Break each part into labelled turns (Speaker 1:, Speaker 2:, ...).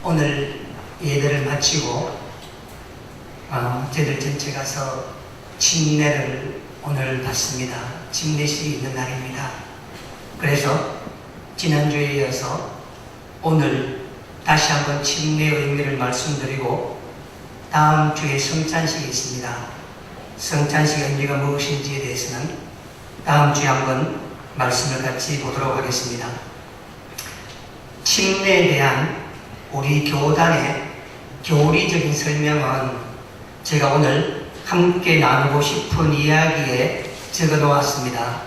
Speaker 1: 오늘 예배를 마치고 저희들 전체 가서 침례를 오늘 받습니다. 침례식이 있는 날입니다. 그래서 지난주에 이어서 오늘 다시 한번 침례의 의미를 말씀드리고 다음 주에 성찬식이 있습니다. 성찬식의 의미가 무엇인지에 대해서는 다음 주에 한번 말씀을 같이 보도록 하겠습니다. 침례에 대한 우리 교단의 교리적인 설명은 제가 오늘 함께 나누고 싶은 이야기에 적어 놓았습니다.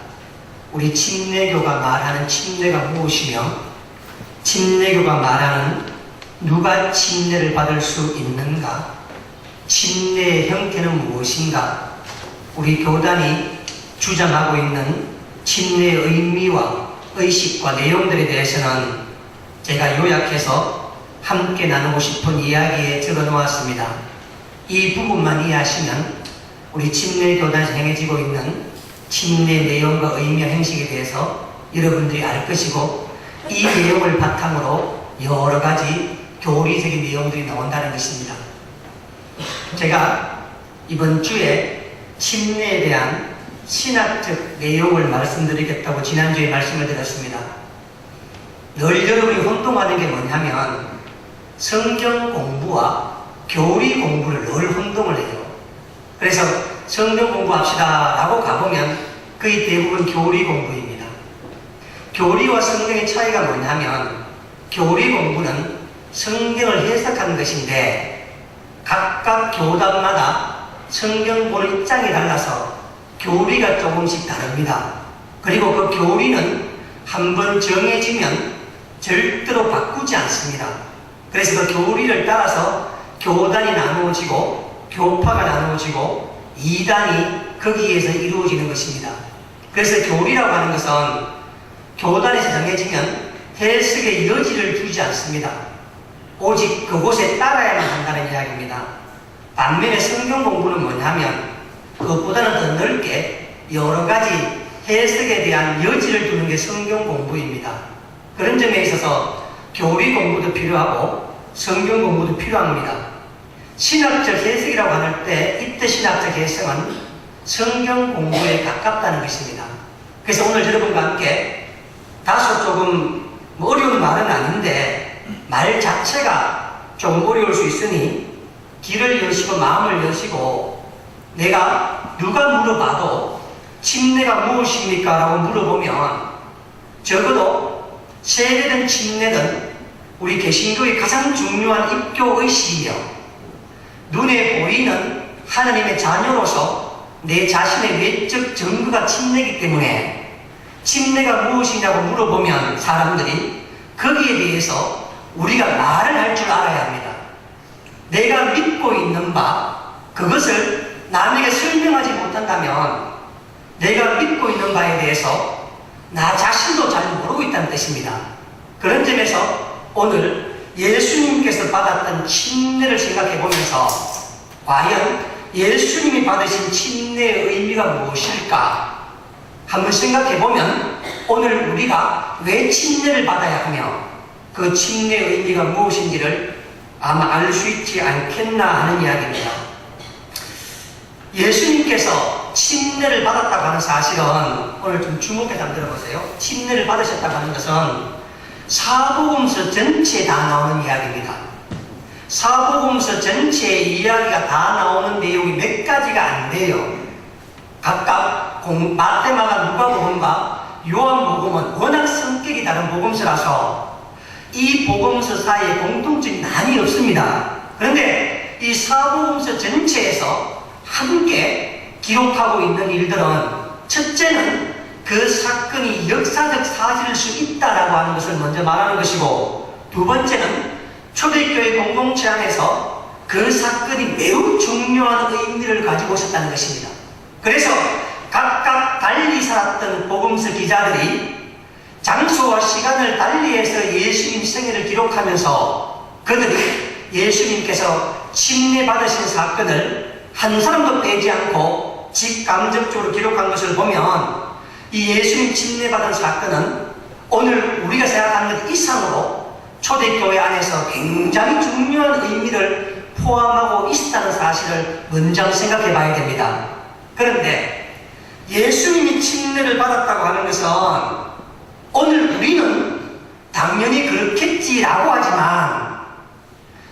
Speaker 1: 우리 침례교가 말하는 침례가 무엇이며 침례교가 말하는 누가 침례를 받을 수 있는가, 침례의 형태는 무엇인가, 우리 교단이 주장하고 있는 침례의 의미와 의식과 내용들에 대해서는 제가 요약해서 함께 나누고 싶은 이야기에 적어 놓았습니다. 이 부분만 이해하시면 우리 침례교단에서 행해지고 있는 침례 내용과 의미와 형식에 대해서 여러분들이 알 것이고, 이 내용을 바탕으로 여러 가지 교리적인 내용들이 나온다는 것입니다. 제가 이번 주에 침례에 대한 신학적 내용을 말씀드리겠다고 지난주에 말씀을 드렸습니다. 늘 여러분이 혼동하는 게 뭐냐면 성경 공부와 교리 공부를 늘 혼동을 해요. 그래서 성경 공부합시다 라고 가보면 거의 대부분 교리 공부입니다. 교리와 성경의 차이가 뭐냐면 교리 공부는 성경을 해석하는 것인데 각각 교단마다 성경 보는 입장이 달라서 교리가 조금씩 다릅니다. 그리고 그 교리는 한번 정해지면 절대로 바꾸지 않습니다. 그래서 그 교리를 따라서 교단이 나누어지고 교파가 나누어지고 이단이 거기에서 이루어지는 것입니다. 그래서 교리라고 하는 것은 교단에서 정해지면 해석의 여지를 두지 않습니다. 오직 그곳에 따라야만 한다는 이야기입니다. 반면에 성경 공부는 뭐냐면 그것보다는 더 넓게 여러 가지 해석에 대한 여지를 두는 게 성경 공부입니다. 그런 점에 있어서 교리 공부도 필요하고 성경 공부도 필요합니다. 신학적 해석이라고 할 때 이때 신학적 해석은 성경 공부에 가깝다는 것입니다. 그래서 오늘 여러분과 함께 다소 조금 어려운 말은 아닌데 말 자체가 조금 어려울 수 있으니 귀를 여시고 마음을 여시고, 내가 누가 물어봐도 침례가 무엇입니까? 라고 물어보면 적어도 세례든 침례든 우리 개신교의 가장 중요한 입교 의식이며 눈에 보이는 하나님의 자녀로서 내 자신의 외적 증거가 침례이기 때문에 침례가 무엇이냐고 물어보면 사람들이 거기에 대해서 우리가 말을 할 줄 알아야 합니다. 내가 믿고 있는 바 그것을 남에게 설명하지 못한다면 내가 믿고 있는 바에 대해서 나 자신도 잘 모르고 있다는 뜻입니다. 그런 점에서 오늘 예수님께서 받았던 침례를 생각해 보면서 과연 예수님이 받으신 침례의 의미가 무엇일까 한번 생각해 보면 오늘 우리가 왜 침례를 받아야 하며 그 침례의 의미가 무엇인지를 아마 알 수 있지 않겠나 하는 이야기입니다. 예수님께서 침례를 받았다고 하는 사실은 오늘 좀 주목해서 한번 들어보세요. 침례를 받으셨다고 하는 것은 사복음서 전체에 다 나오는 이야기입니다. 사복음서 전체에 이야기가 다 나오는 내용이 몇 가지가 안 돼요. 각각 마태, 마가, 누가복음과 요한복음은 워낙 성격이 다른 복음서라서 이 복음서 사이에 공통점이 많이 없습니다. 그런데 이 사복음서 전체에서 함께 기록하고 있는 일들은 첫째는 그 사건이 역사적 사실일 수 있다라고 하는 것을 먼저 말하는 것이고, 두 번째는 초대교회 공동체 안에서 그 사건이 매우 중요한 의미를 가지고 있었다는 것입니다. 그래서 각각 달리 살았던 복음서 기자들이 장소와 시간을 달리해서 예수님 생애를 기록하면서 그들이 예수님께서 침례 받으신 사건을 한 사람도 빼지 않고 직감적적으로 기록한 것을 보면 이 예수님 침례 받은 사건은 오늘 우리가 생각하는 것 이상으로 초대교회 안에서 굉장히 중요한 의미를 포함하고 있다는 사실을 먼저 생각해 봐야 됩니다. 그런데 예수님이 침례를 받았다고 하는 것은 오늘 우리는 당연히 그렇겠지라고 하지만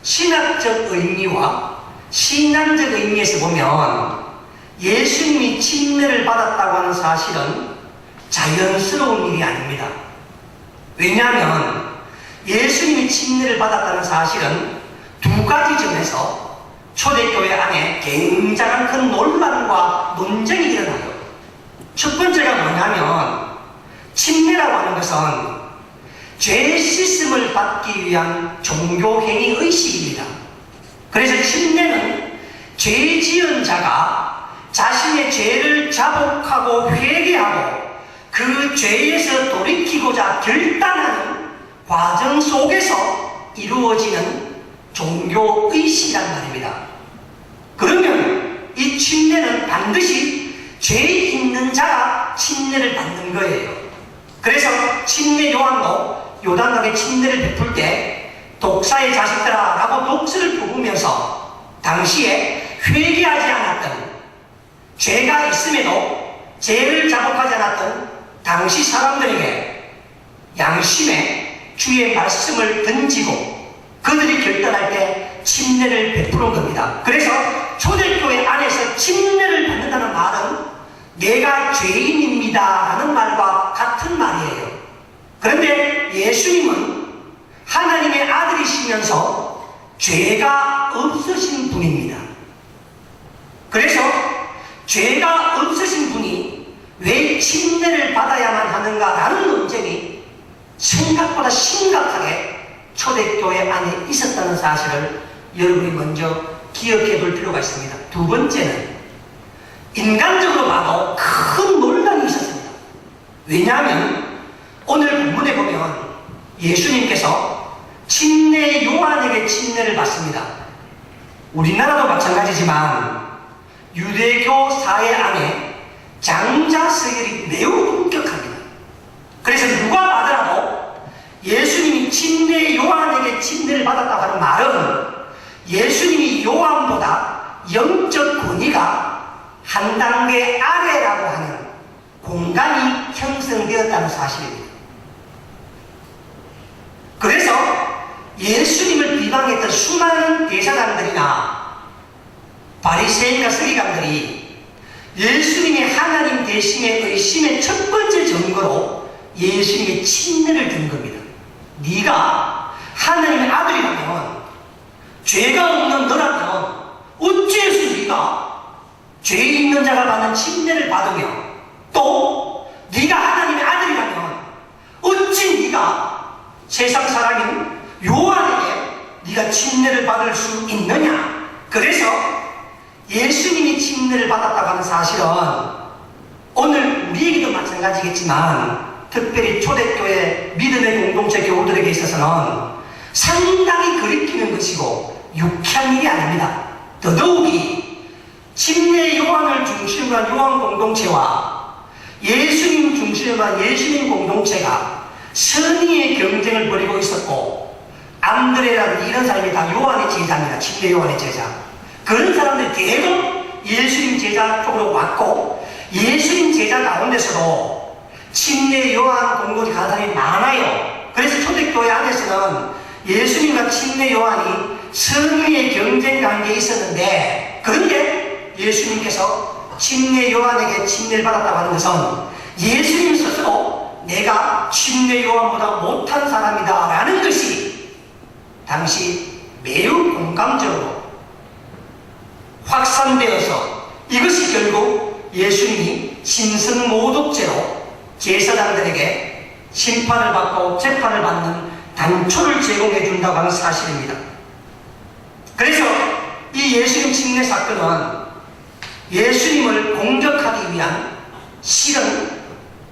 Speaker 1: 신학적 의미와 신앙적 의미에서 보면 예수님이 침례를 받았다고 하는 사실은 자연스러운 일이 아닙니다. 왜냐하면 예수님이 침례를 받았다는 사실은 두 가지 점에서 초대교회 안에 굉장한 큰 논란과 논쟁이 일어나요. 첫 번째가 뭐냐면 침례라고 하는 것은 죄 씻음을 받기 위한 종교행위 의식입니다. 그래서 침례는 죄 지은 자가 자신의 죄를 자복하고 회개하고 그 죄에서 돌이키고자 결단하는 과정 속에서 이루어지는 종교의식이란 말입니다. 그러면 이 침례는 반드시 죄 있는 자가 침례를 받는 거예요. 그래서 침례 요한도 요단강에 침례를 베풀 때 독사의 자식들아 라고 독수를 부으면서 당시에 회개하지 않았던, 죄가 있음에도 죄를 자복하지 않았던 당시 사람들에게 양심에 주의 말씀을 던지고 그들이 결단할 때 침례를 베푸는 겁니다. 그래서 초대교회 안에서 침례를 받는다는 말은 내가 죄인입니다 라는 말과 같은 말이에요. 그런데 예수님은 하나님의 아들이시면서 죄가 없으신 분입니다. 그래서 죄가 없으신 분이 왜 침례를 받아야만 하는가라는 논쟁이 생각보다 심각하게 초대교회 안에 있었다는 사실을 여러분이 먼저 기억해 둘 필요가 있습니다. 두 번째는 인간적으로 봐도 큰 논란이 있었습니다. 왜냐하면 오늘 본문에 보면 예수님께서 침례 요한에게 침례를 받습니다. 우리나라도 마찬가지지만 유대교 사회 안에 장자 서열이 매우 엄격합니다. 그래서 누가 받으라도 예수님이 침례 요한에게 침례를 받았다고 하는 말은 예수님이 요한보다 영적 권위가 한 단계 아래라고 하는 공간이 형성되었다는 사실입니다. 그래서 예수님을 비방했던 수많은 대사관들이나 바리새인과 서기관들이 예수님의 하나님 되심의 의심의 첫 번째 증거로 예수님의 침례를 든 겁니다. 네가 하나님의 아들이라면, 죄가 없는 너라면 어찌해서 네가 죄 있는 자가 받는 침례를 받으며, 또 네가 하나님의 아들이라면 어찌 네가 세상 사람인 요한에게 네가 침례를 받을 수 있느냐. 그래서 예수님이 침례를 받았다고 하는 사실은 오늘 우리에게도 마찬가지겠지만 특별히 초대교회 믿음의 공동체 교우들에게 있어서는 상당히 거리끼는 것이고 유쾌한 일이 아닙니다. 더더욱이 침례 요한을 중심으로 한 요한 공동체와 예수님 중심으로 한 예수님 공동체가 선의의 경쟁을 벌이고 있었고, 안드레라는 이런 사람이 다 요한의 제자입니다. 침례 요한의 제자. 그런 사람들이 대부분 예수님 제자 쪽으로 왔고, 예수님 제자 가운데서도 침례 요한 공동체 가는 사람이 많아요. 그래서 초대교회 안에서는 예수님과 침례 요한이 선의의 경쟁 관계에 있었는데, 그런데 예수님께서 침례 요한에게 침례를 받았다고 하는 것은 예수님 스스로 내가 침례 요한보다 못한 사람이다 라는 것이 당시 매우 공감적으로 확산되어서 이것이 결국 예수님이 신성모독죄로 제사장들에게 심판을 받고 재판을 받는 단초를 제공해 준다고 하는 사실입니다. 그래서 이 예수님 침례 사건은 예수님을 공격하기 위한 실은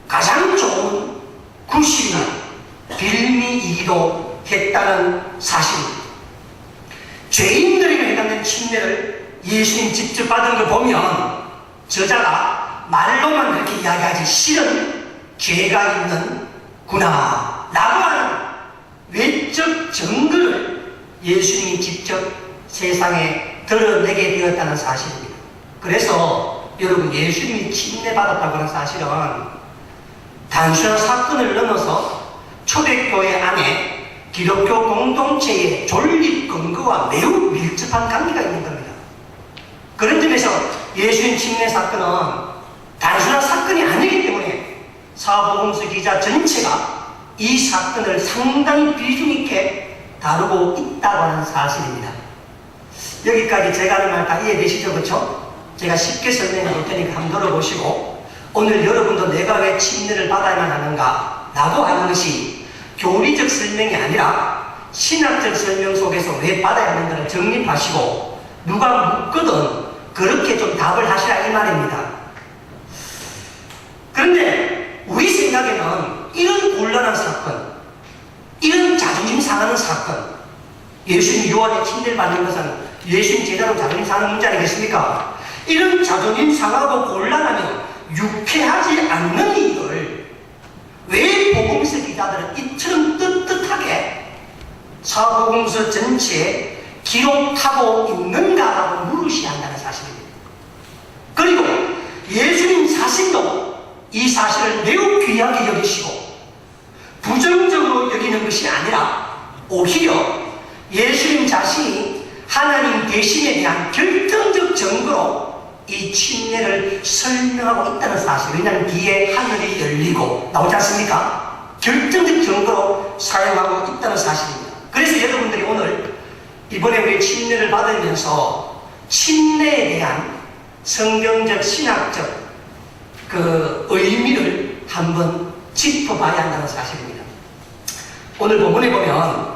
Speaker 1: 가장 좋은 구실이나 빌미이기도 했다는 사실입니다. 죄인들에게 해당된 침례를 예수님 직접 받은 걸 보면 저자가 말로만 그렇게 이야기하지 실은 죄가 있는구나 라고 하는 외적 외적 증거를 예수님이 직접 세상에 드러내게 되었다는 사실입니다. 그래서 여러분, 예수님이 침례받았다고 하는 사실은 단순한 사건을 넘어서 초대교회 안에 기독교 공동체의 존립 근거와 매우 밀접한 관계가 있는 겁니다. 그런 점에서 예수님 침례 사건은 단순한 사건이 아니기 때문에 사복음서 기자 전체가 이 사건을 상당히 비중 있게 다루고 있다고 하는 사실입니다. 여기까지 제가 하는 말 다 이해되시죠? 그렇죠? 제가 쉽게 설명해 볼 테니까 한번 들어보시고, 오늘 여러분도 내가 왜 침례를 받아야만 하는가 라고 하는 것이 교리적 설명이 아니라 신학적 설명 속에서 왜 받아야 하는가를 정립하시고, 누가 묻거든 그렇게 좀 답을 하시라 이 말입니다. 그런데 우리 생각에는 이런 곤란한 사건, 이런 자존심 상하는 사건, 예수님 요한의 침례를 받는 것은 예수님 제자로 자존심 상하는 문제 아니겠습니까? 이런 자존심 상하고 곤란하며 유쾌하지 않는 일을 왜 복음서 기자들은 이처럼 떳떳하게 사복음서 전체에 기록하고 있는가라고 물으셔야 한다는 사실입니다. 그리고 예수님 자신도 이 사실을 매우 귀하게 여기시고 부정적으로 여기는 것이 아니라 오히려 예수님 자신이 하나님 대신에 대한 결정적 증거로 이 침례를 설명하고 있다는 사실. 왜냐하면 뒤에 하늘이 열리고 나오지 않습니까? 결정적 증거로 사용하고 있다는 사실입니다. 그래서 여러분들이 오늘 이번에 우리 침례를 받으면서 침례에 대한 성경적 신학적 그 의미를 한번 짚어봐야 한다는 사실입니다. 오늘 본문에 보면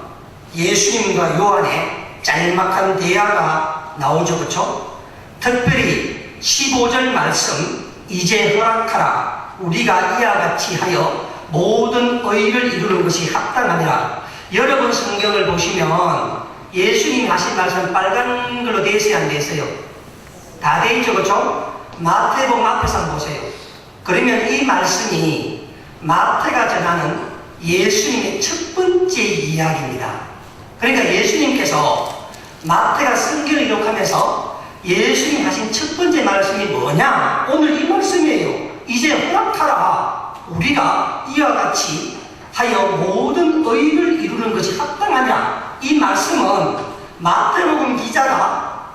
Speaker 1: 예수님과 요한의 짤막한 대화가 나오죠. 그렇죠? 특별히 15절 말씀, 이제 허락하라 우리가 이와 같이 하여 모든 의를 이루는 것이 합당하니라. 여러분 성경을 보시면 예수님이 하신 말씀 빨간 걸로 되어 있어요, 안 되어 있어요? 다 되어 있죠. 그렇죠? 마태복음 앞에서 한번 보세요. 그러면 이 말씀이 마태가 전하는 예수님의 첫 번째 이야기입니다. 그러니까 예수님께서 마태가 성경을 기록하면서 예수님 하신 첫 번째 말씀이 뭐냐? 오늘 이 말씀이에요. 이제 허락하라 우리가 이와 같이 하여 모든 의를 이루는 것이 합당하냐. 이 말씀은 마태복음 기자가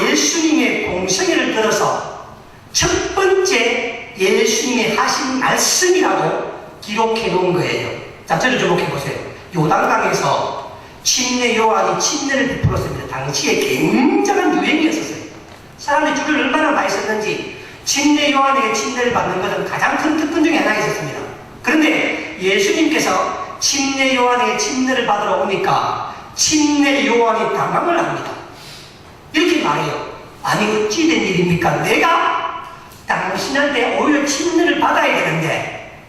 Speaker 1: 예수님의 공생애를 들어서 첫 번째 예수님이 하신 말씀이라고 기록해 놓은 거예요. 자, 저를 주목해 보세요. 요단강에서 침례 요한이 침례를 베풀었습니다. 당시에 굉장한 유행이었었어요. 사람들이 줄을 얼마나 많이 썼는지 침례 요한에게 침례를 받는 것은 가장 큰 특권 중에 하나 있었습니다. 그런데 예수님께서 침례 요한에게 침례를 받으러 오니까 침례 요한이 당황을 합니다. 이렇게 말해요. 아니 어찌된 일입니까? 내가 당신한테 오히려 침례를 받아야 되는데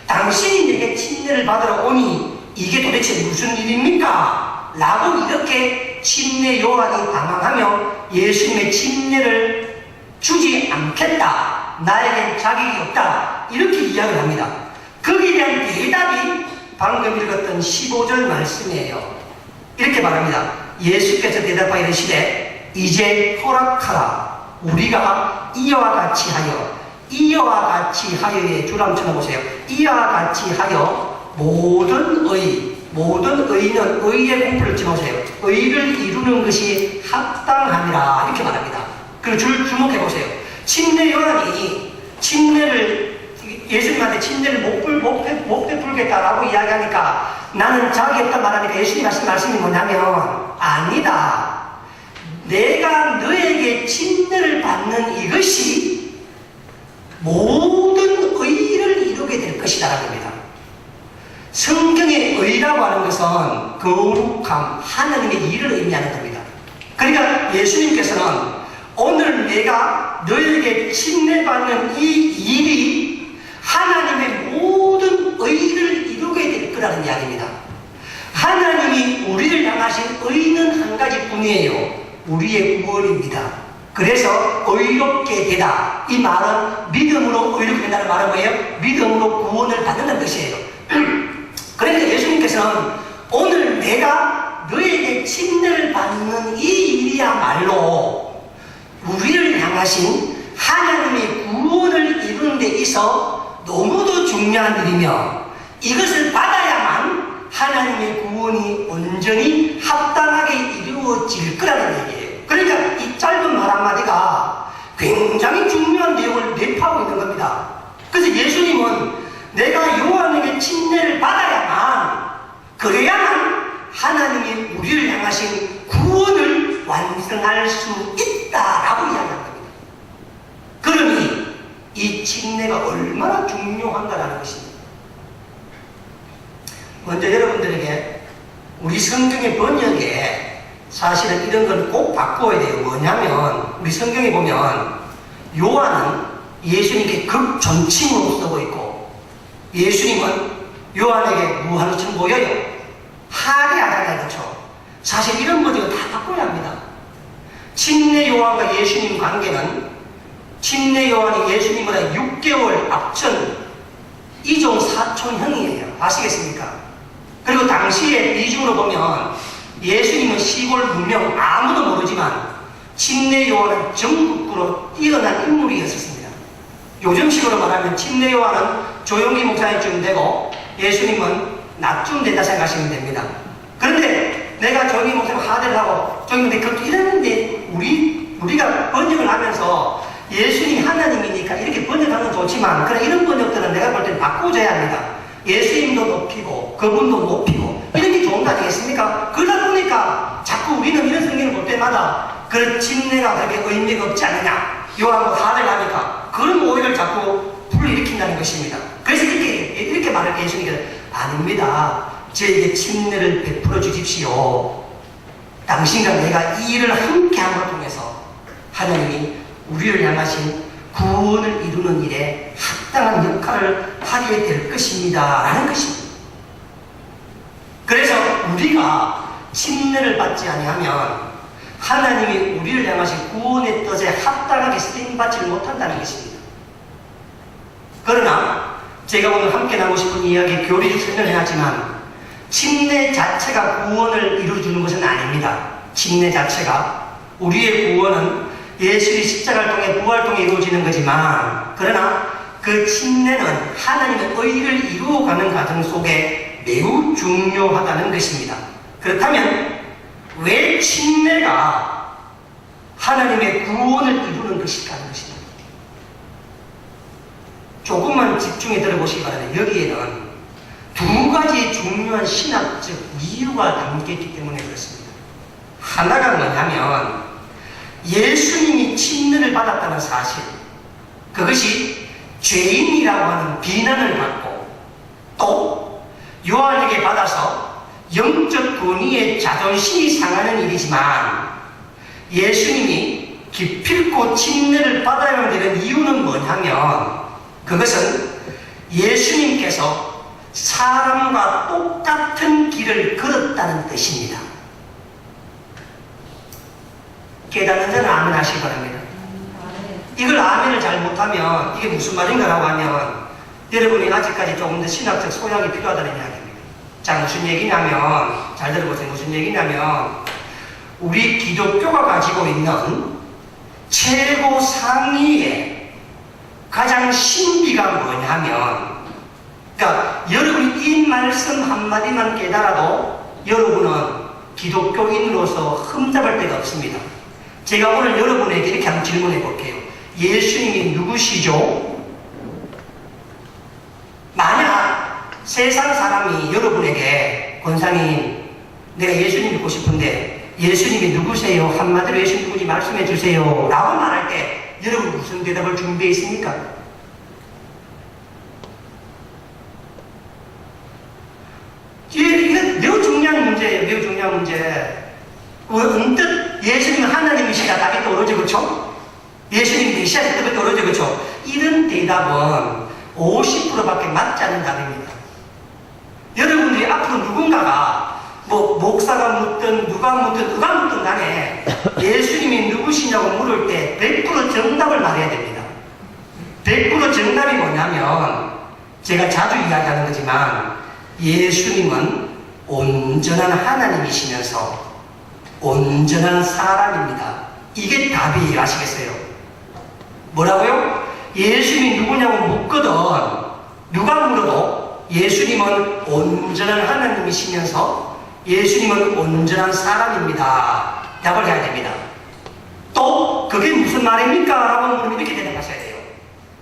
Speaker 1: 당신이 내게 침례를 받으러 오니 이게 도대체 무슨 일입니까? 라고 이렇게 침례 요한이 당황하며 예수님의 침례를 주지 않겠다. 나에겐 자격이 없다. 이렇게 이야기를 합니다. 거기에 대한 대답이 방금 읽었던 15절 말씀이에요. 이렇게 말합니다. 예수께서 대답하여 이르시되 이제 허락하라 우리가 이와 같이 하여, 이와 같이 하여의 줄 한번 쳐보세요. 이와 같이 하여 모든 의는 의의 공부를 쳐보세요. 의를 이루는 것이 합당함이라 이렇게 말합니다. 그리고 줄 주목해 보세요. 침례 요한이 예수님한테 침례를 못 베풀겠다라고 이야기하니까 나는 자격이 없다 말하니까 예수님 하신 말씀이 뭐냐면 아니다. 내가 너에게 침례를 받는 이것이 모든 의를 이루게 될 것이다 라는 겁니다. 성경의 의라고 하는 것은 거룩함, 하나님의 일을 의미하는 겁니다. 그러니까 예수님께서는 오늘 내가 너에게 침례받는 이 일이 하나님의 모든 의를 이루게 될 거라는 이야기입니다. 하나님이 우리를 향하신 의는 한 가지뿐이에요. 우리의 구원입니다. 그래서 의롭게 되다. 이 말은 믿음으로 의롭게 된다는 말은 뭐예요? 믿음으로 구원을 받는다는 뜻이에요. 그러니까 예수님께서는 오늘 내가 너에게 침례를 받는 이 일이야말로 우리를 향하신 하나님의 구원을 이루는 데 있어 너무도 중요한 일이며 이것을 받아야만 하나님의 구원이 온전히 합당하게 이루어질 거라는 얘기예요. 그러니까 이 짧은 말 한마디가 굉장히 중요한 내용을 내포하고 있는 겁니다. 그래서 예수님은 내가 요한에게 침례를 받아야만, 그래야만 하나님이 우리를 향하신 구원을 완성할 수 있다라고 이야기한 겁니다. 그러니 이 침례가 얼마나 중요한가라는 것입니다. 먼저 여러분들에게 우리 성경의 번역에 사실은 이런 걸 꼭 바꿔야 돼요. 뭐냐면 우리 성경에 보면 요한은 예수님께 극존칭으로 쓰고 있고 예수님은 요한에게 무한처럼 보여요. 하대하다가 그렇죠. 사실 이런 것들을 다 바꿔야 합니다. 침례 요한과 예수님 관계는 침례 요한이 예수님보다 6개월 앞전 이종 사촌형이에요. 아시겠습니까? 그리고 당시의 비중으로 보면 예수님은 시골 무명 아무도 모르지만 침례 요한은 전국구로 뛰어난 인물이었습니다. 요즘식으로 말하면 침례 요한은 조용기 목사님쯤 되고 예수님은 나쯤 된다 생각하시면 됩니다. 그런데 내가 조용기 목사님 하대를 하고 조용기 그것도 이랬는데 우리가 번역을 하면서 예수님이 하나님이니까 이렇게 번역하면 좋지만 그래 이런 번역들은 내가 볼 때는 바꾸어져야 합니다. 예수님도 높이고 그분도 높이고 이런 게 좋은 거 아니겠습니까? 그러다 보니까 자꾸 우리는 이런 성경을 볼 때마다 그런 침례가 그렇게 의미가 없지 않느냐 요한도 하대를 하니까 그런 오해를 자꾸 불러일으킨다는 것입니다. 그래서 이렇게 말할 예수님께서 아닙니다. 저에게 침례를 베풀어 주십시오. 당신과 내가 이 일을 함께 함을 통해서 하나님이 우리를 향하신 구원을 이루는 일에 합당한 역할을 하게 될 것입니다. 라는 것입니다. 그래서 우리가 침례를 받지 아니하면 하나님이 우리를 향하신 구원의 뜻에 합당하게 쓰임받지를 못한다는 것입니다. 그러나 제가 오늘 함께 나누고 싶은 이야기 교리를 설명해놨지만 침례 자체가 구원을 이루어주는 것은 아닙니다. 침례 자체가 우리의 구원은 예수의 십자가를 통해 부활을 통해 이루어지는 거지만 그러나 그 침례는 하나님의 의를 이루어가는 과정 속에 매우 중요하다는 것입니다. 그렇다면 왜 침례가 하나님의 구원을 이루는 것일까 하는 것입니다. 조금만 집중해 들어보시기 바랍니다. 여기에는 두 가지 중요한 신학적 이유가 담겨있기 때문에 그렇습니다. 하나가 뭐냐면 예수님이 침례를 받았다는 사실, 그것이 죄인이라고 하는 비난을 받고 또 요한에게 받아서 영적 권위의 자존심이 상하는 일이지만 예수님이 기필코 침례를 받아야 되는 이유는 뭐냐면 그것은 예수님께서 사람과 똑같은 길을 걸었다는 뜻입니다. 깨닫는 자는 아멘 하시기 바랍니다. 이걸 아멘을 잘 못하면 이게 무슨 말인가라고 하면 여러분이 아직까지 조금 더 신학적 소양이 필요하다는 이야기입니다. 자, 무슨 얘기냐면 잘 들어보세요. 무슨 얘기냐면 우리 기독교가 가지고 있는 최고 상위의 가장 신비가 뭐냐면 그러니까 여러분이 이 말씀 한마디만 깨달아도 여러분은 기독교인으로서 흠잡을 데가 없습니다. 제가 오늘 여러분에게 이렇게 한번 질문해 볼게요. 예수님이 누구시죠? 만약 세상 사람이 여러분에게 권사님 내가 예수님 믿고 싶은데 예수님이 누구세요? 한마디로 예수님 누구지 말씀해 주세요 라고 말할 때 여러분 무슨 대답을 준비해 있습니까? 이게 매우 중요한 문제예요. 매우 중요한 문제. 언뜻 예수님은 하나님이시다 답이 떠오르죠. 그렇죠? 예수님 메시아다 답이 떠오르죠. 그렇죠? 이런 대답은 50%밖에 맞지 않는 답입니다. 여러분들이 앞으로 누군가가 뭐 목사가 묻든 누가 묻든 간에 예수님이 누구시냐고 물을 때 100% 정답을 말해야 됩니다. 100% 정답이 뭐냐면 제가 자주 이야기하는 거지만 예수님은 온전한 하나님이시면서 온전한 사람입니다. 이게 답이에요. 아시겠어요? 뭐라고요? 예수님이 누구냐고 묻거든 누가 물어도 예수님은 온전한 하나님이시면서 예수님은 온전한 사람입니다. 답을 해야 됩니다. 또 그게 무슨 말입니까? 라고 물으면 이렇게 대답하셔야 돼요.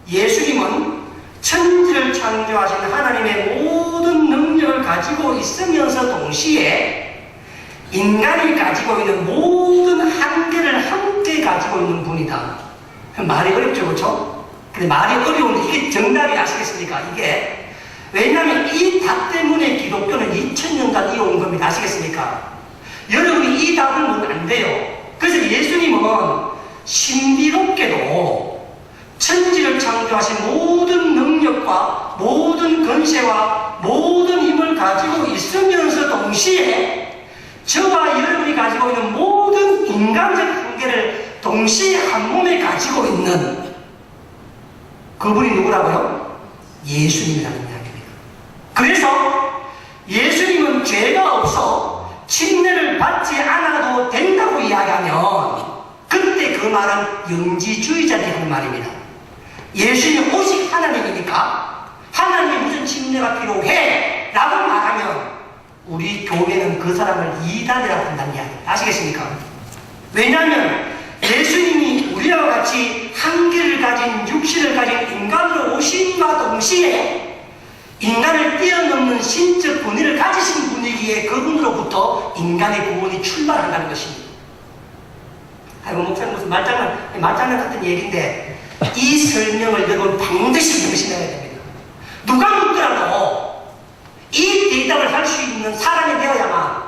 Speaker 1: 예수님은 천지를 창조하신 하나님의 모든 능력을 가지고 있으면서 동시에 인간이 가지고 있는 모든 한계를 함께 가지고 있는 분이다. 말이 어렵죠, 그렇죠? 근데 말이 어려운데 이게 정답이 아시겠습니까? 이게 왜냐하면 이 답 때문에 기독교는 2000년간 이어온 겁니다. 아시겠습니까? 여러분이 이 답을 보면 안 돼요. 그래서 예수님은 신비롭게도 천지를 창조하신 모든 능력과 모든 권세와 모든 힘을 가지고 있으면서 동시에 저와 여러분이 가지고 있는 모든 인간적 한계를 동시에 한 몸에 가지고 있는 그분이 누구라고요? 예수님이라는 이야기입니다. 그래서 예수님은 죄가 없어 침례를 받지 않아도 된다고 이야기하면 그때 그 말은 영지주의자들이 하는 말입니다. 예수님은 오직 하나님이니까 하나님이 무슨 침례가 필요해 라고 말하면 우리 교회는 그 사람을 이단이라고 한다는 이야기입니다. 아시겠습니까? 왜냐하면 예수님이 우리와 같이 한계를 가진 육신을 가진 인간으로 오심과 동시에 인간을 뛰어넘는 신적 권위를 가지신 분이기에 그분으로부터 인간의 구원이 출발한다는 것입니다. 아이고 목사님 무슨 말장난 같은 얘기인데 이 설명을 여러분 반드시 명심해야 됩니다. 누가 묻더라도 이 대답을 할 수 있는 사람이 되어야만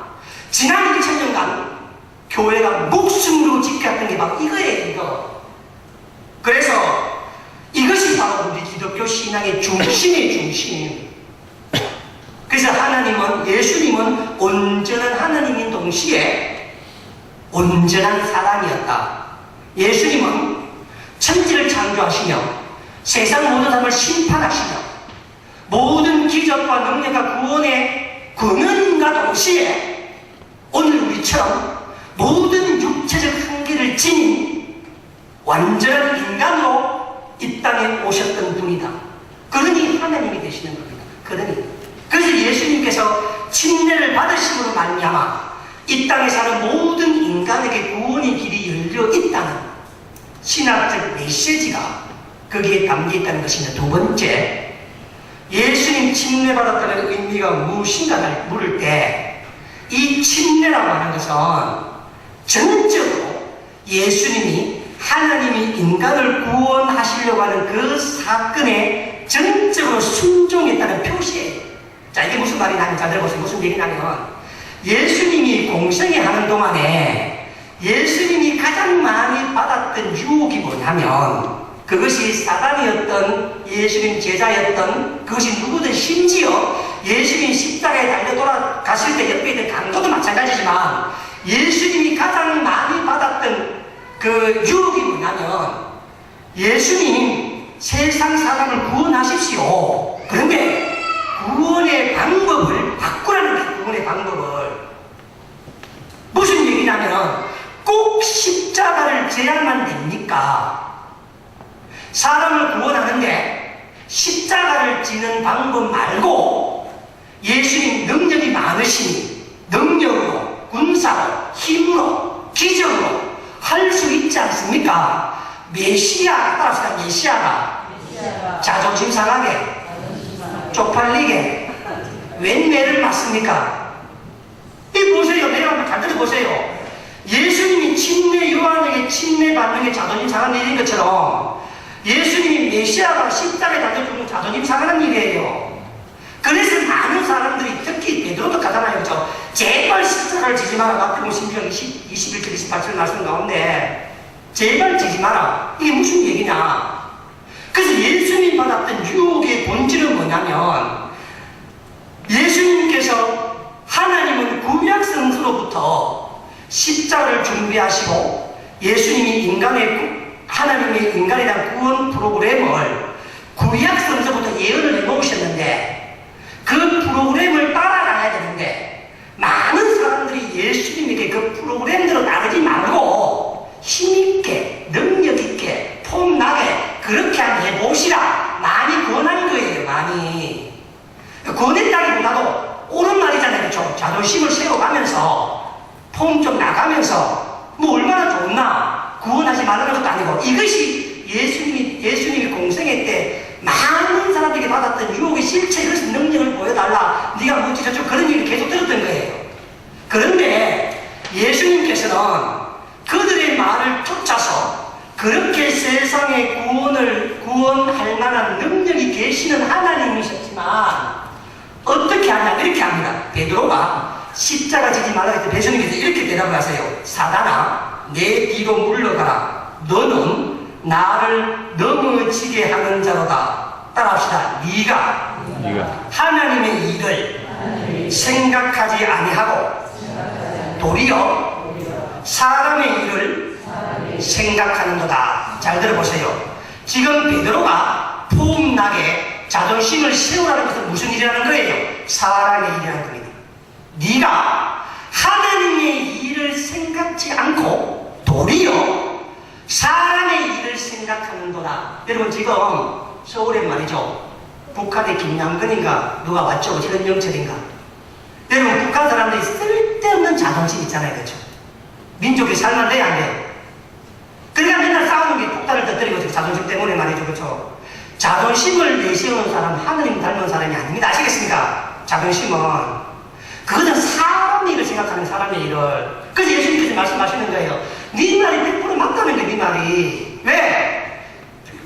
Speaker 1: 지난 2000년간 교회가 목숨으로 지켰던 게 바로 이거예요. 이거. 그래서 이것이 바로 우리 기독교 신앙의 중심의 중심. 그래서 하나님은 예수님은 온전한 하나님인 동시에 온전한 사람이었다. 예수님은 천지를 창조하시며 세상 모든 사람을 심판하시며 모든 기적과 능력과 구원의 권능과 동시에 오늘 우리처럼 모든 육체적 한계를 지닌 완전한 인간으로 이 땅에 오셨던 분이다. 그러니 하나님이 되시는 겁니다. 그래서 예수님께서 침례를 받으심으로 말미암아 이 땅에 사는 모든 인간에게 구원의 길이 열려 있다는 신학적 메시지가 거기에 담겨 있다는 것입니다. 두 번째, 예수님 침례 받았다는 의미가 무엇인가 물을 때 이 침례라고 하는 것은 전적으로 예수님이 하나님이 인간을 구원하시려고 하는 그 사건에 전적으로 순종했다는 표시예요. 자, 이게 무슨 말이냐면 잘 들어보세요. 무슨 얘기냐면 예수님이 공생에 하는 동안에 예수님이 가장 많이 받았던 유혹이 뭐냐면 그것이 사단이었던 예수님 제자였던 그것이 누구든 심지어 예수님이 십자가에 달려 돌아가실 때 옆에 있는 강도도 마찬가지지만 예수님이 가장 많이 받았던 그 유혹이 뭐냐면 예수님 세상 사람을 구원하십시오. 그런데 구원의 방법을 바꾸라는 거예요. 구원의 방법을 무슨 얘기냐면 꼭 십자가를 져야만 됩니까? 사람을 구원하는데 십자가를 지는 방법 말고 예수님 능력이 많으신 능력으로 군사로 힘으로 기적으로 할 수 있지 않습니까? 메시아 따라서 메시아가 자존심 상하게 쪽팔리게 웬 매를 맞습니까? 이 보세요. 내가 한번 잘 들어보세요. 예수님이 침례 요한에게 침례 받는 게 자존심 상한 일인 것처럼 예수님이 메시아가 십자가에 달려 죽는 자존심 상하는 일이에요. 그래서 많은 사람들이 특히 베드로도 가잖아요. 그렇죠? 제발 십자가를 지지 마라. 마태복음 11장 21절 28절 말씀 가운데 제발 지지 마라. 이게 무슨 얘기냐? 그래서 예수님이 받았던 유혹의 본질은 뭐냐면 예수님께서 하나님은 구약 성서로부터 십자가를 준비하시고 예수님이 하나님의 인간에 대한 구원 프로그램을 구약 성서부터 예언을 해놓으셨는데 그 프로그램을 따라가야 되는데 많은 사람들이 예수님에게 그 프로그램대로 따르지 말고 힘있게, 능력있게, 폼나게 그렇게 한번 해보시라 많이 권한 거예요. 많이 권했다기보다도 옳은 말이잖아요. 그렇죠? 자존심을 세워가면서 폼 좀 나가면서 뭐 얼마나 좋나 구원하지 말라는 것도 아니고 이것이 예수님이 공생애 때 많은 사람들에게 받았던 유혹의 실체, 그래서 능력을 보여달라, 네가 뭐지 저쪽 그런 얘기를 계속 들었던 거예요. 그런데 예수님께서는 그들의 말을 쫓아서 그렇게 세상의 구원할 만한 능력이 계시는 하나님이셨지만 어떻게 하냐, 이렇게 합니다. 베드로가 십자가 지지 말라 했을 때 예수님께서 이렇게 대답을 하세요. 사단아, 내 뒤로 물러가라. 너는 나를 넘어지게 하는 자로다. 따라합시다. 네가 하나님의 일을 생각하지 아니하고 도리어 사람의 일을 생각하는도다. 잘 들어보세요. 지금 베드로가 폼나게 자존심을 세우라는 것은 무슨 일이라는 거예요? 사람의 일이라는 겁니다. 네가 하나님의 일을 생각지 않고 도리어 사람의 일을 생각하는도다. 여러분 지금 서울에 말이죠, 북한의 김양근인가 누가 왔죠? 현영철인가. 여러분 북한 사람들이 쓸데없는 자존심 있잖아요. 그렇죠? 민족이 살만돼야 안 돼요. 그러니까 맨날 싸우는 게 폭탄을 터뜨리고 자존심 때문에 말이죠. 그렇죠? 자존심을 내세우는 사람 하느님 닮은 사람이 아닙니다. 아시겠습니까? 자존심은 그것은 사람의 일을 생각하는 사람의 일을. 그래서 예수님께서 말씀하시는 거예요. 네 말이 100% 맞다는 거예요. 네 말이. 왜?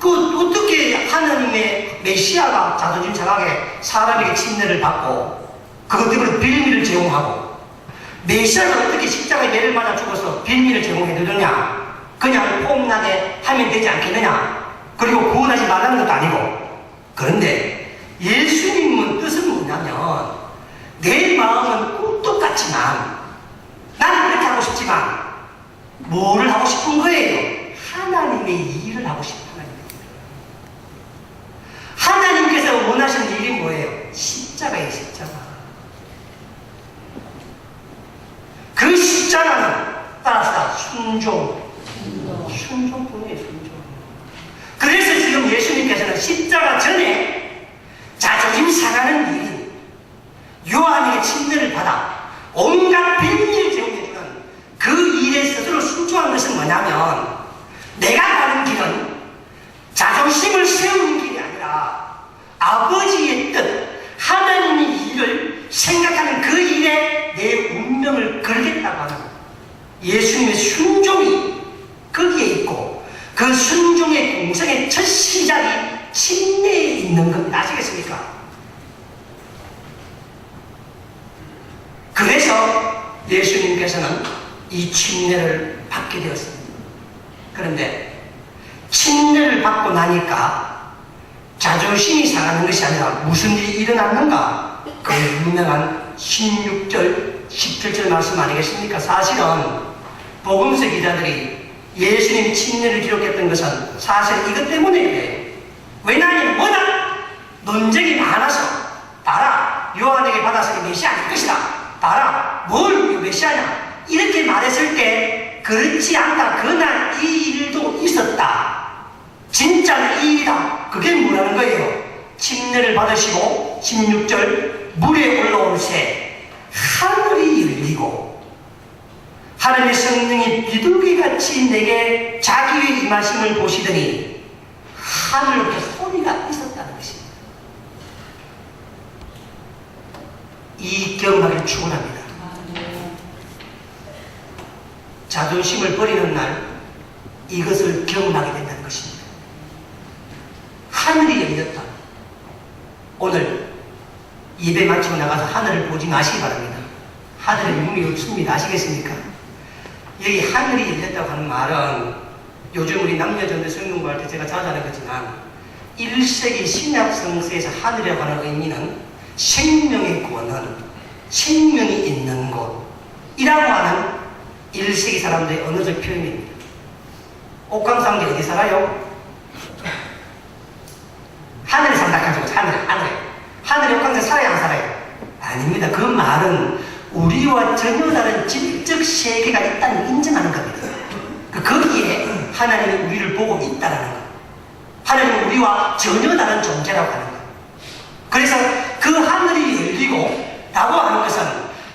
Speaker 1: 어떻게 하나님의 메시아가 자존심 상하게 사람에게 침례를 받고 그것 때문에 빌미를 제공하고, 메시아가 어떻게 십자가에 매를 맞아 죽어서 빌미를 제공해 주느냐? 그냥 폼나게 하면 되지 않겠느냐? 그리고 구원하지 말라는 것도 아니고. 그런데 예수님은 뜻은 뭐냐면 내 마음은 꿈도 같지만 나는 그렇게 하고 싶지만 뭐를 하고 싶은 거예요? 하나님의 일을 하고 싶은 거예요. 하나님께서 원하시는 일이 뭐예요? 십자가예요. 십자가. 그 십자가는 따라서 순종뿐이에요. 순종. 그래서 지금 예수님께서는 십자가 전에 자존심 상하는 일인 요한에게 침례를 받아 온갖 빌미를 제공해주는 그 일에 스스로 순종한 것은 뭐냐면, 내가 가는 길은 자존심을 세우는 길이 아니라 아버지의 뜻, 하나님의 일을 생각하는 그 일에 내 운명을 걸겠다고 하는 예수님의 순종이 거기에 있고, 그 순종의 공생의 첫 시작이 침례에 있는 겁니다. 아시겠습니까? 그래서 예수님께서는 이 침례를 받게 되었습니다. 그런데 침례를 받고 나니까 자존심이 상하는 것이 아니라 무슨 일이 일어났는가? 그 유명한 16절, 17절 말씀 아니겠습니까? 사실은 복음서 기자들이 예수님 침례를 기록했던 것은 사실 이것 때문이에요. 왜냐하면 워낙 논쟁이 많아서, 봐라, 요한에게 받아서 메시아 아닐 것이다, 봐라, 뭘 메시아냐, 이렇게 말했을 때 그렇지 않다, 그날 이 일도 있었다, 진짜는 이 일이다, 그게 뭐라는 거예요? 침례를 받으시고 16절 물에 올라올 새 하늘이 열리고 하늘의 성령이 비둘기같이 내게 자기의 임하심을 보시더니 하늘에 소리가 있었다는 것입니다. 이 경험을 축원합니다. 자존심을 버리는 날 이것을 경험하게 된다는 것입니다. 하늘이 열렸다. 오늘 예배 마치고 나가서 하늘을 보지 마시기 바랍니다. 하늘에 문이 없습니다. 아시겠습니까? 여기 하늘이 열렸다고 하는 말은 요즘 우리 남녀전도 성경 구할 때 제가 자주 하는 거지만 1세기 신약 성서에서 하늘이라고 하는 의미는 생명의 구원은 생명이 있는 곳이라고 하는 1세기 사람들의 언어적 표현입니다. 옥황상제 어디 살아요? 하늘에 산다 가지고 하늘에 옥황상제 살아야 안 살아요? 아닙니다. 그 말은 우리와 전혀 다른 질적 세계가 있다는 걸 인정하는 겁니다. 거기에 하나님이 우리를 보고 있다는 것. 하나님은 우리와 전혀 다른 존재라고 하는 것. 그래서 그 하늘이 열리고 라고 하는 것은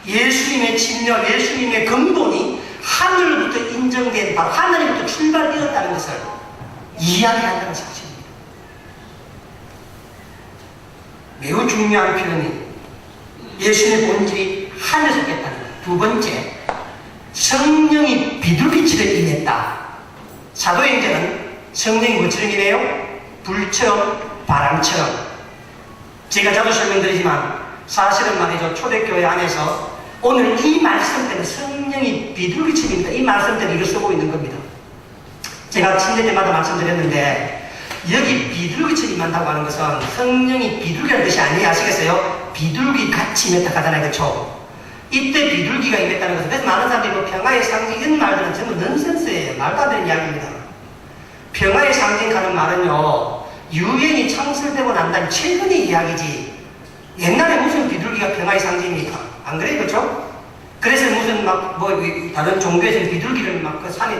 Speaker 1: 예수님의 진료, 예수님의 근본이 하늘로부터 인정된 바로 하나님부터 출발되었다는 것을 이야기한다는 사실입니다. 매우 중요한 표현이 예수님의 본질이 하늘에서 깼다는 것. 두 번째, 성령이 비둘기처럼 임했다. 사도행전은 성령이 뭐처럼 임해요? 불처럼 바람처럼. 제가 자주 설명드리지만 사실은 말이죠, 초대교회 안에서 오늘 이 말씀 때문에 성령이 비둘기처럼입니다. 이 말씀 때문에 이걸 쓰고 있는 겁니다. 제가 침례 때마다 말씀드렸는데 여기 비둘기처럼 임한다고 하는 것은 성령이 비둘기라는 뜻이 아니에요. 아시겠어요? 비둘기 같이 임했다 하잖아요. 그렇죠? 이때 비둘기가 임했다는 것은, 그래서 많은 사람들이 뭐 평화의 상징 이런 말들은 전부 넌센스예요. 말도 안 되는 이야기입니다. 평화의 상징 하는 말은요, 유엔이 창설되고 난 다음 최근의 이야기지, 옛날에 무슨 비둘기가 평화의 상징입니까? 안 그래요? 그렇죠? 그래서 무슨 다른 종교에서는 비둘기를 그 산에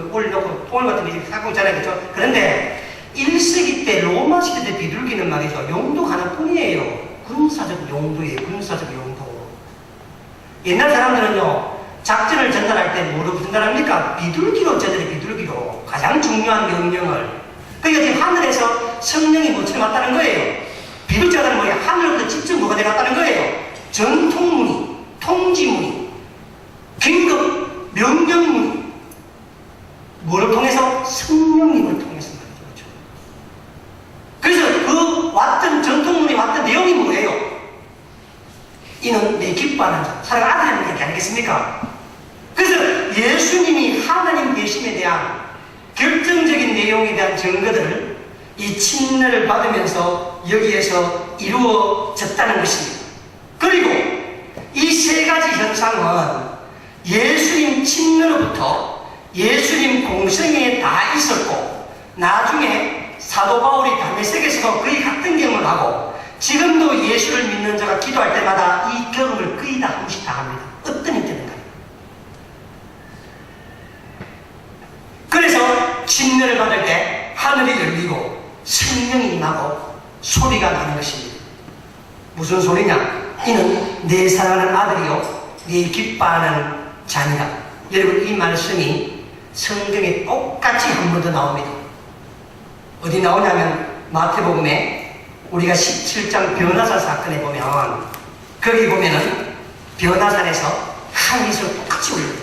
Speaker 1: 올려놓고 통을 같은 게 사고 있잖아요. 그렇죠? 그런데 1세기 때 로마 시대 때 비둘기는 말이죠, 용도 하나뿐이에요. 군사적 용도예요. 군사적 용도. 옛날 사람들은요, 작전을 전달할 때 뭐로 전달합니까? 비둘기로 전달해. 비둘기로. 가장 중요한 명령을. 그러니까 지금 하늘에서 성령이 뭐처럼 왔다는 거예요. 비둘기가 뭐예요? 하늘로부터 직접 뭐가 내려왔다는 거예요. 전통문이, 통지문이, 긴급 명령문이. 뭐를 통해서? 성령님을 통해서 말이죠. 그래서 그 왔던 전통문이 왔던 내용이 뭐예요? 이는 내 기뻐하는 자, 사랑 아들이라는 얘기 아니겠습니까? 그래서 예수님이 하나님 계심에 대한 결정적인 내용에 대한 증거들을 이 침례를 받으면서 여기에서 이루어졌다는 것입니다. 그리고 이 세 가지 현상은 예수님 침례로부터 예수님 공생에 다 있었고, 나중에 사도 바울이 다메섹에서 거의 같은 경험을 하고, 지금도 예수를 믿는 자가 기도할 때마다 이 경험을 거의 다 한 번씩 다 합니다. 어떤 형태든가. 그래서 침례를 받을 때 하늘이 열리고 성령이 임하고 소리가 나는 것입니다. 무슨 소리냐? 이는 내 사랑하는 아들이요 내 기뻐하는 자니라. 여러분, 이 말씀이 성경에 똑같이 한 번 더 나옵니다. 어디 나오냐면 마태복음에 우리가 17장 변화산 사건에 보면, 거기 보면은 변화산에서 하늘에서 똑같이 올립니다.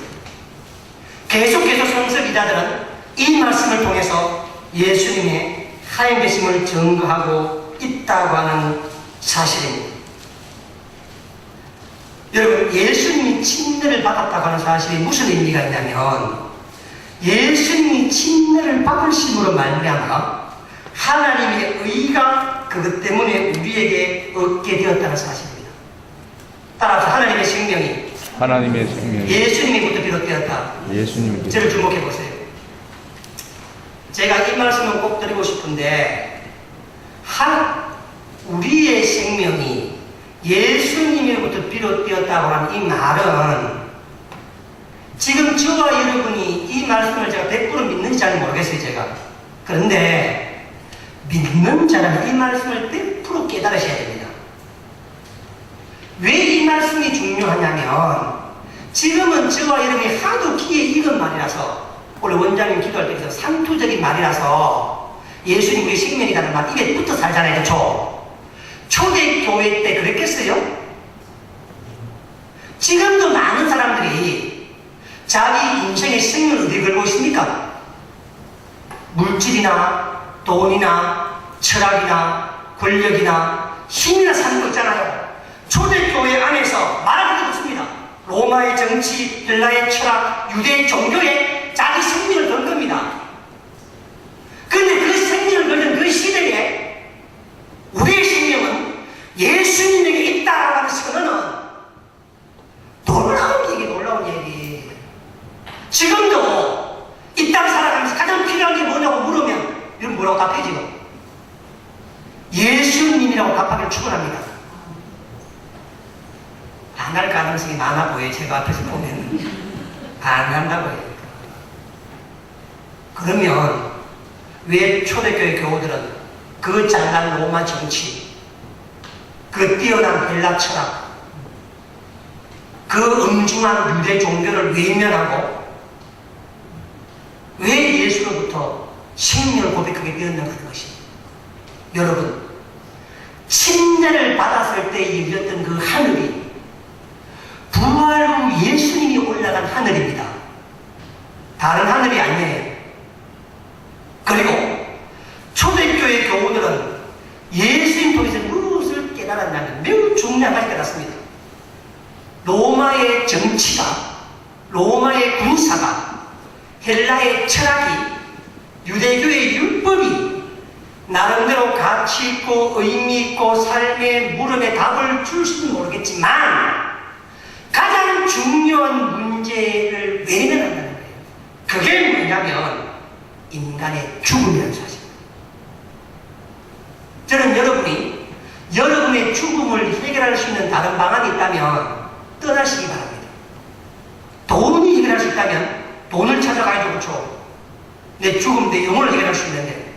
Speaker 1: 계속해서 성서 기자들은 이 말씀을 통해서 예수님의 하나님 계심을 증거하고 있다고 하는 사실입니다. 여러분, 예수님이 침례를 받았다고 하는 사실이 무슨 의미가 있냐면, 예수님이 침례를 받으심으로 말미암아 하나님의 의가 그것 때문에 우리에게 얻게 되었다는 사실입니다. 따라서 하나님의 생명이 예수님으로부터 비롯되었다. 저를 주목해 보세요. 제가 이 말씀을 꼭 드리고 싶은데, 우리의 생명이 예수님으로부터 비롯되었다고 하는 이 말은, 지금 저와 여러분이 이 말씀을 제가 100% 믿는지 잘 모르겠어요, 제가. 그런데 믿는 자는 이 말씀을 100% 깨달으셔야 됩니다. 왜 이 말씀이 중요하냐면, 지금은 저와 여러분이 하도 귀에 익은 말이라서, 원래 원장님 기도할 때에서 상투적인 말이라서 예수님 우리 생명이라는 말 입에 붙어 살잖아요. 그렇죠? 초대교회 때 그랬겠어요? 지금도 많은 사람들이 자기 인생의 생명을 어디에 걸고 있습니까? 물질이나 돈이나 철학이나 권력이나 힘이나 사는 거 있잖아요. 초대교회 안에서 말할 것도 없습니다. 로마의 정치, 헬라의 철학, 유대의 종교에 자기 생명을 건 겁니다. 그런데 그 생명을 걸는 그 시대에 우리의 생명은 예수님에게 있다라고 하는 선언은 놀라운 얘기. 지금도 이 땅 살아가면서 가장 필요한 게 뭐냐고 물으면 여러분 뭐라고 답해? 지금 예수님이라고 답하기를 축원합니다. 안 할 가능성이 많아 보여요. 제가 앞에서 보면 안 한다고 해요. 그러면 왜 초대교회 교우들은 그 잘난 로마 정치, 그 뛰어난 헬라 철학, 그 엄중한 유대 종교를 외면하고 왜 예수로부터 생명을 고백하게 되었나 하는 것입니다. 여러분, 침례를 받았을 때 열렸던 그 하늘이 부활 후 예수님이 올라간 하늘입니다. 다른 하늘이 아니에요. 그리고 초대교회 교우들은 예수님 통해서 무엇을 깨달았냐면 매우 중요한 것을 깨닫습니다. 로마의 정치가, 로마의 군사가, 헬라의 철학이, 유대교의 율법이 나름대로 가치 있고 의미 있고 삶의 물음에 답을 줄지는 모르겠지만 가장 중요한 문제를 외면한다는 거예요. 그게 뭐냐면 인간의 죽음이라는 사실입니다. 저는 여러분의 죽음을 해결할 수 있는 다른 방안이 있다면 떠나시기 바랍니다. 돈이 해결할 수 있다면 돈을 찾아가야죠. 그렇죠? 내 죽음, 내 영혼을 해결할 수 있는데.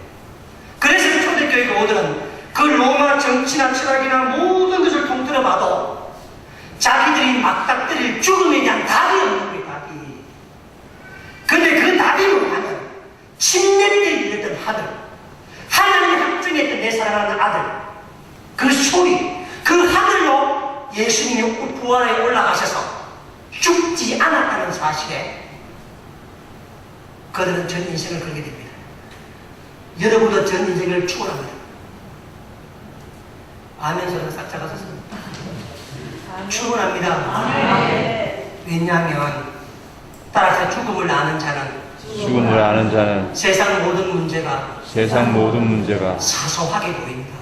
Speaker 1: 그래서 초대교회 교우들은 그 로마 정치나 철학이나 모든 것을 통틀어 봐도 자기들이 맞닥뜨릴 죽음에 대한 답이 없는 거예요. 답이. 근데 그 답이 뭐냐면 침례 때 열렸던 하늘, 하나님이 확정했던 내 사랑하는 아들, 그 소리, 그 하늘로 예수님이 부활에 올라가셔서 죽지 않았다는 사실에 그들은 전 인생을 걸게 됩니다. 여러분도 전 인생을 축원합니다. 아멘 소리가 싹 작아졌습니다. 축원합니다. 왜냐하면 따라서 죽음을 아는 자는 세상 모든 문제가 사소하게 보입니다.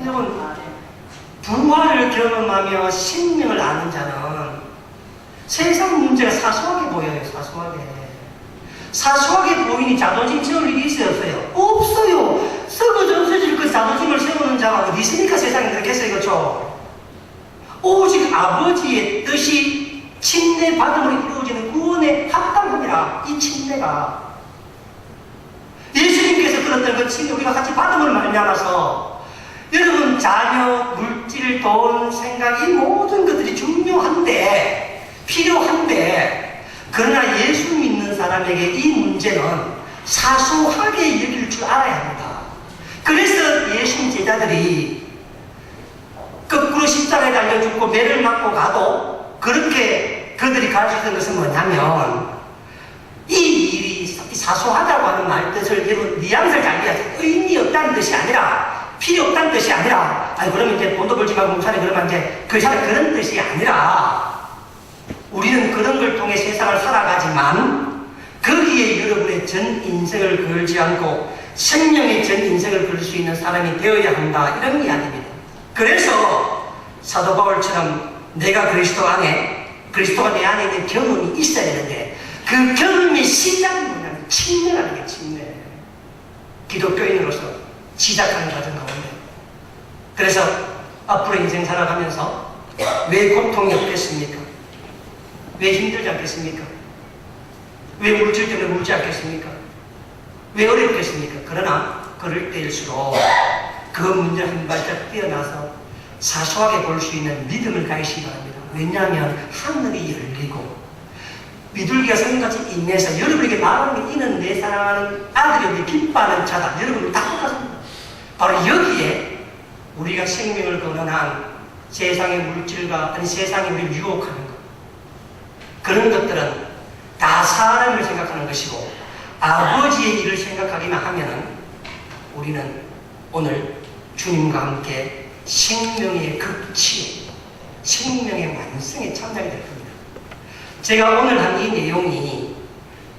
Speaker 1: 여러분, 부활을 경험하며 생명을 아는 자는 세상 문제가 사소하게 보여요. 사소하게 보이니 자존심 세울 일이 있어요? 없어요. 썩어져 없어질 그 자존심을 세우는 자가 어디 있습니까? 세상에 그렇겠어요. 그렇죠? 오직 아버지의 뜻이 침례 받음으로 이루어지는 구원에 합당합니다. 이 침례가 예수님께서 그랬던 그 침례 우리가 같이 받음으로 말미암아서 여러분 자녀, 물질, 돈, 생각 이 모든 것들이 중요한데 필요한데 그러나 예수 믿는 사람에게 이 문제는 사소하게 여길 줄 알아야 합니다. 그래서 예수님 제자들이 거꾸로 십자가에 달려 죽고 매를 맞고 가도 그렇게 그들이 가르치던 것은 뭐냐면 이 일이 사소하다고 하는 말 뜻을 여러분 뉘앙스를 잘 이해하세요. 의미 없다는 뜻이 아니라 필요 없다는 뜻이 아니라 그러면 이제 돈도 벌지 말고 목사님 그러면 이제 그 사람 그런 뜻이 아니라 우리는 그런 걸 통해 세상을 살아가지만 거기에 여러분의 전 인생을 걸지 않고 생명의 전 인생을 걸 수 있는 사람이 되어야 한다 이런 이야기입니다. 그래서 사도 바울처럼 내가 그리스도가 내 안에 있는 경험이 있어야 되는데 그 경험의 시작은 뭐냐면 침례라는 게 침례. 기독교인으로서 시작하는 과정 가운데 그래서 앞으로 인생 살아가면서 왜 고통이 없겠습니까? 왜 힘들지 않겠습니까? 왜 물질 때문에 울지 않겠습니까? 왜 어렵겠습니까? 그러나 그럴 때일수록 그 문제 한 발짝 뛰어나서 사소하게 볼 수 있는 믿음을 가지시기 바랍니다. 왜냐하면 하늘이 열리고 비둘기가 성같이 인내해서 여러분에게 말하는 게 이는 내 사랑하는 아들이 우리 기뻐하는 자다. 여러분을 다 똑같습니다. 바로 여기에 우리가 생명을 거론한 세상의 물질과 아니 세상이 우리를 유혹하는 것 그런 것들은 다 사람을 생각하는 것이고 아버지의 일을 생각하기만 하면은 우리는 오늘 주님과 함께 생명의 극치에 생명의 완성에 참여하게 될 겁니다. 제가 오늘 한 이 내용이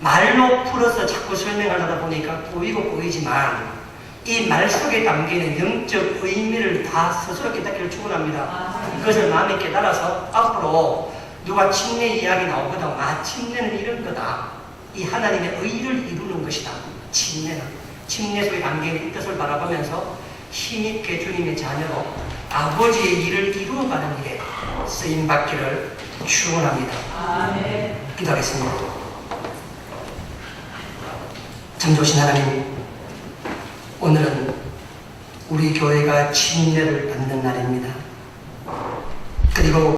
Speaker 1: 말로 풀어서 자꾸 설명하려다 보니까 꼬이지만 이 말 속에 담기는 영적 의미를 다 스스로 깨닫기를 축원합니다. 그것을 마음에 깨달아서 앞으로 누가 침례 이야기 나오거든. 침례는 이런 거다. 이 하나님의 의를 이루는 것이다. 침례 속에 담긴 이 뜻을 바라보면서 힘있게 주님의 자녀로 아버지의 일을 이루어가는 일에 쓰임 받기를 축원합니다. 기도하겠습니다. 참 좋으신 하나님, 오늘은 우리 교회가 침례를 받는 날입니다. 그리고